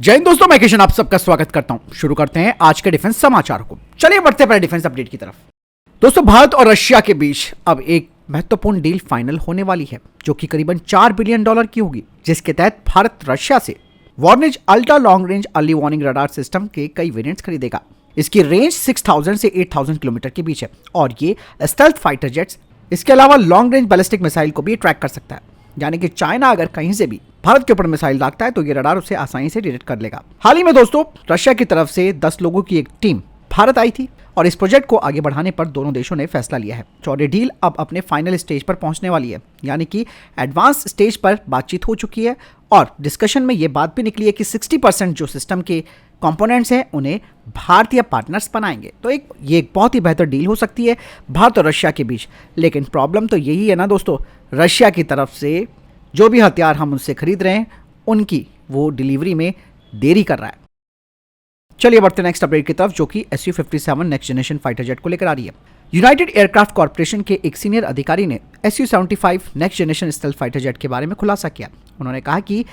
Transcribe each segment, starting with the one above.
जय हिंद दोस्तों, मैं किशन आप सबका स्वागत करता हूं। शुरू करते हैं आज के डिफेंस समाचार को। चलिए बढ़ते हैं डिफेंस अपडेट की तरफ। दोस्तों, भारत और रशिया के बीच अब एक महत्वपूर्ण डील फाइनल होने वाली है, जो कि करीबन $4 बिलियन की होगी, जिसके तहत भारत रशिया से Voronezh ultra long range early warning radar system के कई वेरिएंट्स खरीदेगा। इसकी रेंज 6000 से 8000 किलोमीटर के बीच है और ये स्टेल्थ फाइटर जेट्स, इसके अलावा लॉन्ग रेंज बैलिस्टिक मिसाइल को भी ट्रैक कर सकता है। यानी कि चाइना अगर कहीं से भी भारत के ऊपर मिसाइल दागता है तो ये रडार उसे आसानी से डिटेक्ट कर लेगा। हाल ही में दोस्तों, रशिया की तरफ से 10 लोगों की एक टीम भारत आई थी और इस प्रोजेक्ट को आगे बढ़ाने पर दोनों देशों ने फैसला लिया है। और ये डील अब अपने फाइनल स्टेज पर पहुंचने वाली है, यानी कि एडवांस स्टेज पर बातचीत हो चुकी है और डिस्कशन में ये बात भी निकली है कि 60% जो सिस्टम के कंपोनेंट्स हैं उन्हें भारतीय पार्टनर्स बनाएंगे। तो ये एक बहुत ही बेहतर डील हो सकती है भारत और रशिया के बीच। लेकिन प्रॉब्लम तो यही है ना दोस्तों, रशिया की तरफ से जो भी हथियार हम उनसे खरीद रहे हैं उनकी वो डिलीवरी में देरी कर रहा है। चलिए बढ़ते नेक्स्ट अपडेट की तरफ, जो कि Su-57 next generation fighter jet को लेकर आ रही है। यूनाइटेड एयरक्राफ्ट कॉर्पोरेशन के एक सीनियर अधिकारी ने Su-75 next generation stealth fighter jet के बारे में खुलासा किया। उन्होंने कहा कि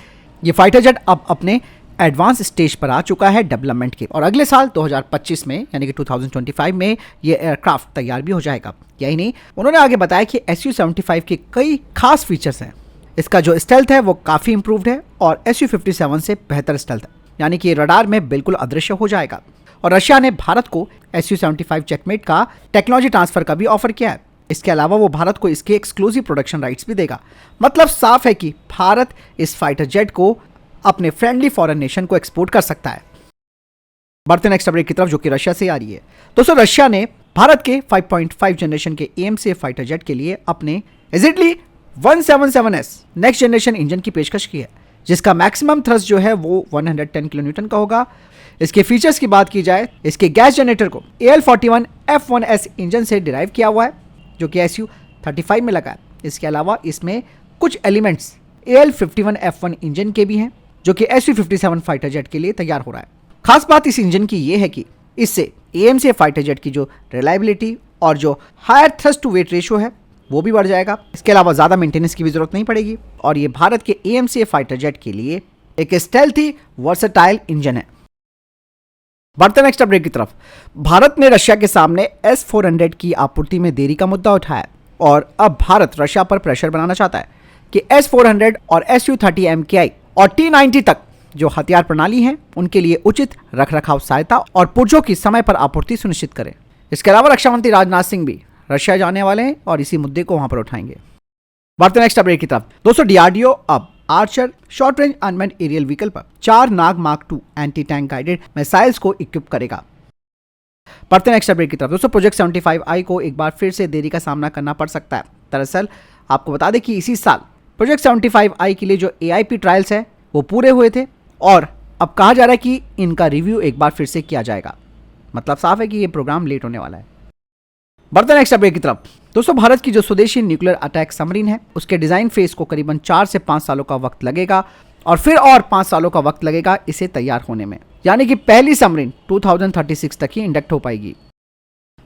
ये फाइटर जेट अब अपने एडवांस स्टेज पर आ चुका है डेवलपमेंट के, और अगले साल 2025 में यानी कि 2025 में ये एयरक्राफ्ट तैयार भी हो जाएगा। यही नहीं, उन्होंने आगे बताया कि Su-75 के कई खास फीचर्स हैं। इसका जो स्टेल्थ है वो काफी इंप्रूव्ड है और Su-57 से बेहतर स्टेल्थ है, यानी कि रडार में बिल्कुल अदृश्य हो जाएगा। और रशिया ने भारत को Su-75 चेकमेट का टेक्नोलॉजी ट्रांसफर का भी ऑफर किया है। इसके अलावा वो भारत को इसके एक्सक्लूसिव प्रोडक्शन राइट्स भी देगा। मतलब साफ है कि भारत इस फाइटर जेट को अपने फ्रेंडली फॉरेन नेशन को एक्सपोर्ट कर सकता है। बढ़ते नेक्स्ट अपडेट की तरफ, जो कि रशिया से आ रही है। दोस्तों, रशिया ने भारत के 5.5 जनरेशन के AMC फाइटर जेट के लिए अपने इजिटली 177S नेक्स्ट जनरेशन इंजन की पेशकश की है, जिसका मैक्सिमम थ्रस्ट जो है वो 110 किलोन्यूटन का होगा। इसके फीचर्स की बात की जाए, इसके गैस जनरेटर को AL-41 F1S इंजन से डिराइव किया हुआ है, जो कि Su-35 में लगा है। इसके अलावा इसमें कुछ एलिमेंट्स AL-51 F1 इंजन के भी हैं, जो कि Su-57 फाइटर जेट के लिए तैयार हो रहा है। खास बात इस इंजन की यह है कि इससे AMC फाइटर जेट की जो रिलायबिलिटी और जो higher thrust to weight ratio है वो भी बढ़ जाएगा। इसके अलावा ज्यादा मेंटेनेंस की भी जरूरत नहीं पड़ेगी और ये भारत के AMC फाइटर जेट के लिए एक स्टेल्थी वर्सेटाइल इंजन है। बढ़ते नेक्स्ट अपडेट की तरफ। भारत ने रशिया के सामने S-400 की आपूर्ति में देरी का मुद्दा उठाया और अब भारत रशिया पर प्रेशर बनाना चाहता है कि S-400 और Su-30 MKI और T-90 तक जो हथियार प्रणाली हैं उनके लिए उचित रखरखाव सहायता और पुर्जों की समय पर आपूर्ति सुनिश्चित करें। इसके अलावा रक्षा मंत्री राजनाथ सिंह भी रशिया जाने वाले हैं और इसी मुद्दे को वहां पर उठाएंगे। बढ़ते नेक्स्ट अपडेट की तरफ। दोस्तों, DRDO अब Archer short range unmanned aerial vehicle पर 4 Nag mark 2 anti tank guided missiles को इक्विप करेगा। बढ़ते नेक्स्ट अपडेट की तरफ। दोस्तों, प्रोजेक्ट 75I को एक बार फिर से देरी का सामना करना पड़ सकता है। दरअसल आपको बता दें कि इसी साल प्रोजेक्ट 75I के लिए जो AIP ट्रायल्स है वो पूरे हुए थे और अब कहा जा रहा है कि इनका रिव्यू एक बार फिर से किया जाएगा। मतलब साफ है कि ये प्रोग्राम लेट होने वाला है। बढ़ते नेक्स्ट अपडेट की तरफ। दोस्तों, भारत की जो स्वदेशी न्यूक्लियर अटैक सबमरीन है उसके डिजाइन फेज को करीबन 4 से 5 सालों का वक्त लगेगा और फिर और 5 सालों का वक्त लगेगा इसे तैयार होने में, यानी कि पहली सबमरीन 2036 तक ही इंडक्ट हो पाएगी।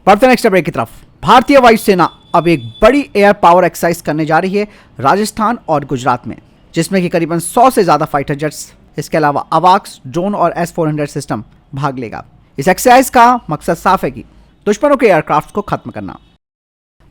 बढ़ते नेक्स्ट अपडेट की तरफ। भारतीय वायुसेना अब एक बड़ी एयर पावर एक्सरसाइज करने जा रही है राजस्थान और गुजरात में, जिसमें कि करीबन 100 से ज्यादा फाइटर जेट्स, इसके अलावा अवाक्स, ड्रोन और S-400 सिस्टम भाग लेगा। इस एक्सरसाइज का मकसद साफ है कि दुश्मनों के एयरक्राफ्ट को खत्म करना।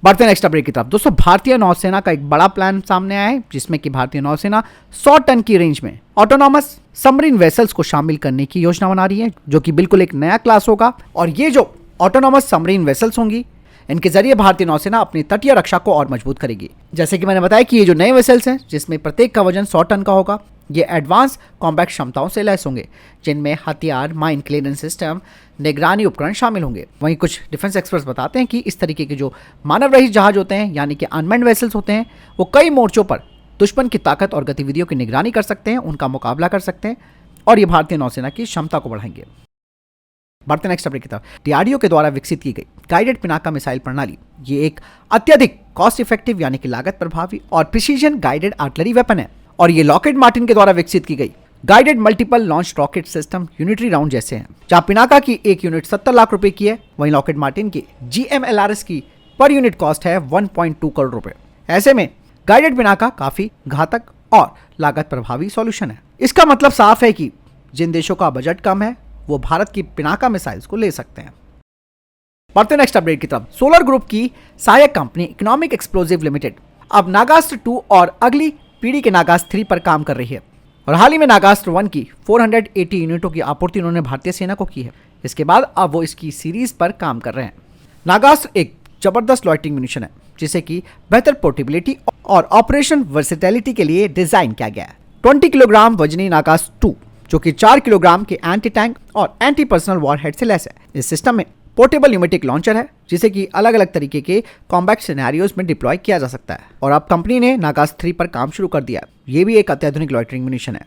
बढ़ते नेक्स्ट अपडेट की तरफ। दोस्तों, भारतीय नौसेना का एक बड़ा प्लान सामने आया है, जिसमें कि भारतीय नौसेना 100 टन की रेंज में ऑटोनॉमस सबमरीन वेसल्स को शामिल करने की योजना बना रही है, जो कि बिल्कुल एक नया क्लास होगा। और ये जो ऑटोनॉमस सबमरीन वेसल्स होंगी, इनके जरिए भारतीय नौसेना अपनी तटीय रक्षा को और मजबूत करेगी। जैसे कि मैंने बताया कि ये जो नए वेसल्स हैं, जिसमें प्रत्येक का वजन 100 टन का होगा, ये एडवांस कॉम्बैट क्षमताओं से लैस होंगे, जिनमें हथियार, माइन क्लियरेंस सिस्टम, निगरानी उपकरण शामिल होंगे। वहीं कुछ डिफेंस एक्सपर्ट्स बताते हैं कि इस तरीके के जो मानव रहित जहाज होते हैं, यानी कि अनमैन्ड वेसल्स होते हैं, वो कई मोर्चों पर दुश्मन की ताकत और गतिविधियों की निगरानी कर सकते हैं, उनका मुकाबला कर सकते हैं और ये भारतीय नौसेना की क्षमता को बढ़ाएंगे। बढ़ते नेक्स्ट अपडेट की तरफ। DRDO के द्वारा विकसित की गई गाइडेड पिनाका मिसाइल प्रणाली, ये एक अत्यधिक कॉस्ट इफेक्टिव यानी कि लागत प्रभावी और प्रिसीजन गाइडेड आर्टिलरी वेपन है और ये लॉकहीड मार्टिन के द्वारा विकसित की गई guided multiple launch rocket system unitary round जैसे हैं। जहां पिनाका की एक यूनिट 70 लाख रुपए की है, वहीं लॉकहीड मार्टिन की GMLRS की पर यूनिट कॉस्ट है 1.2 करोड़ रुपए। ऐसे में गाइडेड पिनाका काफी घातक और लागत प्रभावी सॉल्यूशन है। इसका मतलब साफ है कि जिन देशों का बजट कम है वो भारत की पिनाका मिसाइल्स को ले सकते हैं। बढ़ते नेक्स्ट अपडेट की तरफ। सोलर ग्रुप की सहायक कंपनी इकोनॉमिक एक्सप्लोजिव लिमिटेड अब नागास्त्र 2 और अगली पीढ़ी के नागास्त्र 3 पर काम कर रही है और हाल ही में नागास्त्र 1 की 480 यूनिटों की आपूर्ति उन्होंने भारतीय सेना को की है। इसके बाद अब वो इसकी सीरीज पर काम कर रहे हैं। नागास्त्र एक जबरदस्त लॉइटिंग म्यूनिशन है जिसे कि बेहतर पोर्टेबिलिटी और ऑपरेशन वर्सेटिलिटी के लिए डिजाइन किया गया है। 20 किलोग्राम वजनी नागास्त्र 2 जो कि 4 किलोग्राम के एंटी टैंक और एंटी पर्सनल वॉरहेड से लैस है। इस सिस्टम में पोर्टेबल न्यूमेटिक लॉन्चर है जिसे कि अलग अलग तरीके के कॉम्बैट सिनेरियोज में डिप्लॉय किया जा सकता है और अब कंपनी ने नागास्त्र 3 पर काम शुरू कर दिया है। ये भी एक अत्याधुनिक लॉइटरिंग म्यूनिशन है।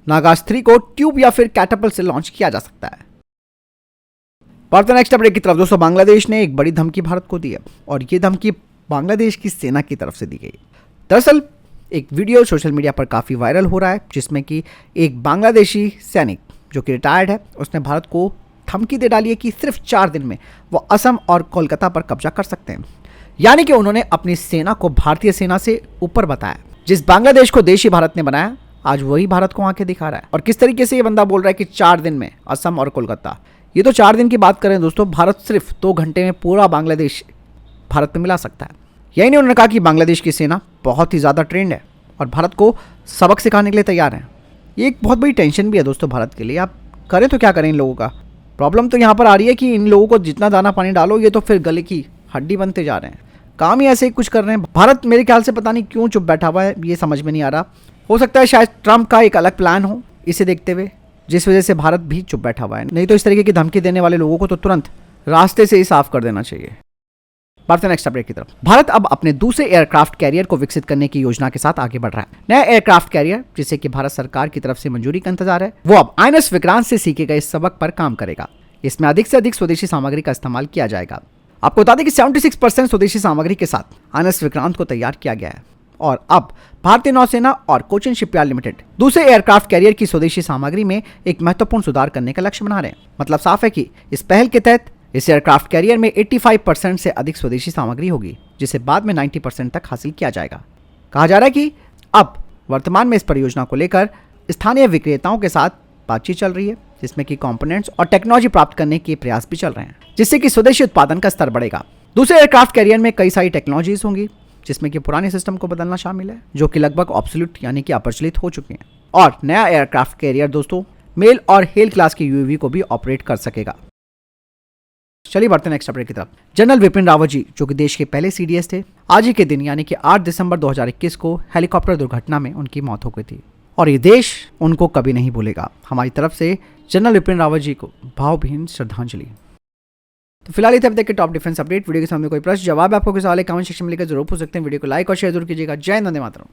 नागास्त्र 3 को ट्यूब या फिर कैटापल्ट से लॉन्च किया जा सकता है। बढ़ते नेक्स्ट अपडेट की तरफ। दोस्तों, बांग्लादेश ने एक बड़ी धमकी भारत को दी है और ये धमकी बांग्लादेश की सेना की तरफ से दी गई। दरअसल एक वीडियो सोशल मीडिया पर काफ़ी वायरल हो रहा है जिसमें कि एक बांग्लादेशी सैनिक जो कि रिटायर्ड है उसने भारत को धमकी दे डाली है कि सिर्फ 4 दिन में वो असम और कोलकाता पर कब्जा कर सकते हैं। यानी कि उन्होंने अपनी सेना को भारतीय सेना से ऊपर बताया। जिस बांग्लादेश को देश ही भारत ने बनाया आज वही भारत को आंखें दिखा रहा है। और किस तरीके से ये बंदा बोल रहा है कि 4 दिन में असम और कोलकाता। ये तो 4 दिन की बात करें दोस्तों, भारत सिर्फ 2 घंटे में पूरा बांग्लादेश भारत में मिला सकता है। यही नहीं, उन्होंने कहा कि बांग्लादेश की सेना बहुत ही ज़्यादा ट्रेंड है और भारत को सबक सिखाने के लिए तैयार है। ये एक बहुत बड़ी टेंशन भी है दोस्तों भारत के लिए। आप करें तो क्या करें इन लोगों का। प्रॉब्लम तो यहाँ पर आ रही है कि इन लोगों को जितना दाना पानी डालो ये तो फिर गले की हड्डी बनते जा रहे हैं। काम ही ऐसे ही कुछ कर रहे हैं। भारत मेरे ख्याल से पता नहीं क्यों चुप बैठा हुआ है, ये समझ में नहीं आ रहा। हो सकता है शायद ट्रंप का एक अलग प्लान हो इसे देखते हुए, जिस वजह से भारत भी चुप बैठा हुआ है। नहीं तो इस तरीके की धमकी देने वाले लोगों को तो तुरंत रास्ते से ही साफ कर देना चाहिए। बढ़ते नेक्स्ट अपडेट की तरफ। भारत अब अपने दूसरे एयरक्राफ्ट कैरियर को विकसित करने की योजना के साथ आगे बढ़ रहा है। नया एयरक्राफ्ट कैरियर जिसे कि भारत सरकार की तरफ से मंजूरी का इंतजार है वो अब INS विक्रांत से सीखे गए सबक पर काम करेगा। इसमें अधिक से अधिक स्वदेशी सामग्री का इस्तेमाल किया जाएगा। आपको बता दें कि 76% स्वदेशी सामग्री के साथ INS विक्रांत को तैयार किया गया है और अब भारतीय नौसेना और कोचिन शिपयार्ड लिमिटेड दूसरे एयरक्राफ्ट कैरियर की स्वदेशी सामग्री में एक महत्वपूर्ण सुधार करने का लक्ष्य बना रहे हैं। मतलब साफ है कि इस पहल के तहत इस एयरक्राफ्ट कैरियर में 85% से अधिक स्वदेशी सामग्री होगी जिसे बाद में 90% तक हासिल किया जाएगा। कहा जा रहा है कि अब वर्तमान में इस परियोजना को लेकर स्थानीय विक्रेताओं के साथ बातचीत चल रही है जिसमें कि कंपोनेंट्स और टेक्नोलॉजी प्राप्त करने के प्रयास भी चल रहे हैं जिससे कि स्वदेशी उत्पादन का स्तर बढ़ेगा। दूसरे एयरक्राफ्ट कैरियर में कई सारी टेक्नोलॉजीज होंगी जिसमें कि पुराने सिस्टम को बदलना शामिल है जो कि लगभग ऑब्सोल्यूट यानी कि अप्रचलित हो चुके हैं। और नया एयरक्राफ्ट कैरियर दोस्तों मेल और हेल क्लास के UAV को भी ऑपरेट कर सकेगा। चलिए बढ़ते नेक्स्ट अपडेट की तरफ। जनरल विपिन रावत जी जो कि देश के पहले CDS थे, आज ही के दिन यानी कि 8 दिसंबर 2021 को हेलीकॉप्टर दुर्घटना में उनकी मौत हो गई थी और ये देश उनको कभी नहीं भूलेगा। हमारी तरफ से जनरल विपिन रावत जी को भावभीनी श्रद्धांजलि। तो फिलहाल इतने तक के टॉप डिफेंस अपडेट। वीडियो के सामने कोई प्रश्न जवाब आपको किसी सवाल कमेंट सेक्शन में लिखकर जरूर पूछ सकते हैं। वीडियो को लाइक और शेयर जरूर कीजिएगा। जय हिंद, वंदे मातरम।